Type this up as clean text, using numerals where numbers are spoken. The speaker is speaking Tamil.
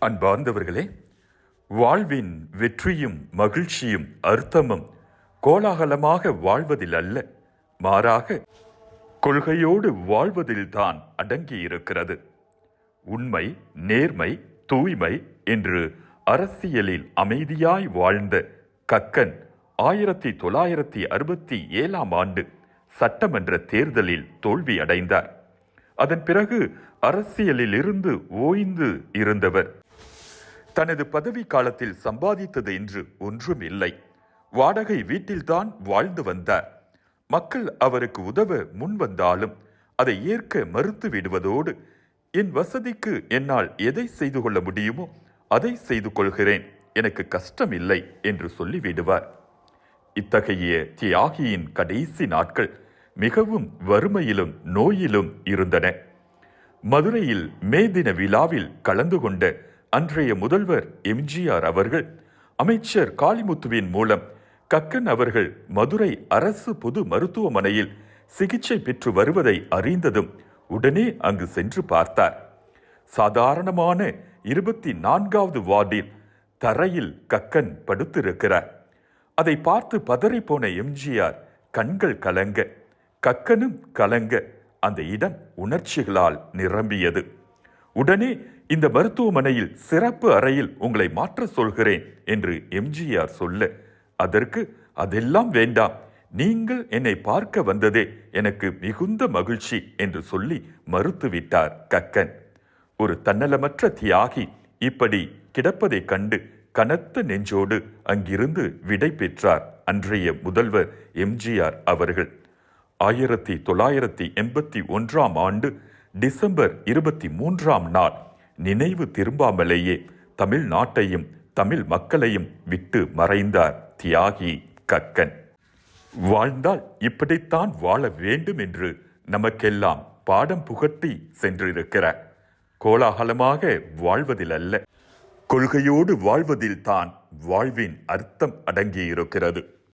அன்பார்ந்தவர்களே, வாழ்வின் வெற்றியும் மகிழ்ச்சியும் அர்த்தமும் கோலாகலமாக வாழ்வதில் அல்ல, மாறாக கொள்கையோடு வாழ்வதில்தான் அடங்கியிருக்கிறது. உண்மை, நேர்மை, தூய்மை என்று அரசியலில் அமைதியாய் வாழ்ந்த கக்கன் 1967ஆம் ஆண்டு சட்டமன்ற தேர்தலில் தோல்வி அடைந்தார். அதன் பிறகு அரசியலில் இருந்து ஓய்ந்து இருந்தவர் தனது பதவி காலத்தில் சம்பாதித்தது என்று ஒன்றும் இல்லை. வாடகை வீட்டில்தான் வாழ்ந்து வந்தார். மக்கள் அவருக்கு உதவ முன் வந்தாலும் அதை ஏற்க மறுத்து விடுவதோடு, என் வசதிக்கு என்னால் எதை செய்து கொள்ள முடியுமோ அதை செய்து கொள்கிறேன், எனக்கு கஷ்டம் இல்லை என்று சொல்லிவிடுவார். இத்தகைய தியாகியின் கடைசி நாட்கள் மிகவும் வறுமையிலும் நோயிலும் இருந்தன. மதுரையில் மே தின விழாவில் கலந்து கொண்ட அன்றைய முதல்வர் எம்ஜிஆர் அவர்கள் அமைச்சர் காளிமுத்துவின் மூலம் கக்கன் அவர்கள் மதுரை அரசு பொது மருத்துவமனையில் சிகிச்சை பெற்று வருவதை அறிந்ததும் உடனே அங்கு சென்று பார்த்தார். சாதாரணமான 24வது வார்டில் தரையில் கக்கன் படுத்திருக்கிறார். அதை பார்த்து பதறிப்போன எம்ஜிஆர் கண்கள் கலங்க, கக்கனும் கலங்க, அந்த இடம் உணர்ச்சிகளால் நிரம்பியது. உடனே இந்த மருத்துவமனையில் சிறப்பு அறையில் உங்களை மாற்ற சொல்கிறேன் என்று எம்ஜிஆர் சொல்ல, அதற்கு அதெல்லாம் வேண்டாம், நீங்கள் என்னை பார்க்க வந்ததே எனக்கு மிகுந்த மகிழ்ச்சி என்று சொல்லி மறுத்துவிட்டார் கக்கன். ஒரு தன்னலமற்ற தியாகி இப்படி கிடப்பதை கண்டு கனத்த நெஞ்சோடு அங்கிருந்து விடை பெற்றார் அன்றைய முதல்வர் எம்ஜிஆர் அவர்கள். 1981ஆம் ஆண்டு டிசம்பர் 23ஆம் நாள் நினைவு திரும்பாமலேயே தமிழ்நாட்டையும் தமிழ் மக்களையும் விட்டு மறைந்தார் தியாகி கக்கன். வாழ்ந்தால் இப்படித்தான் வாழ வேண்டும் என்று நமக்கெல்லாம் பாடம் புகட்டி சென்றிருக்கிறார். கோலாகலமாக வாழ்வதில் அல்ல, கொள்கையோடு வாழ்வதில்தான் வாழ்வின் அர்த்தம் அடங்கியிருக்கிறது.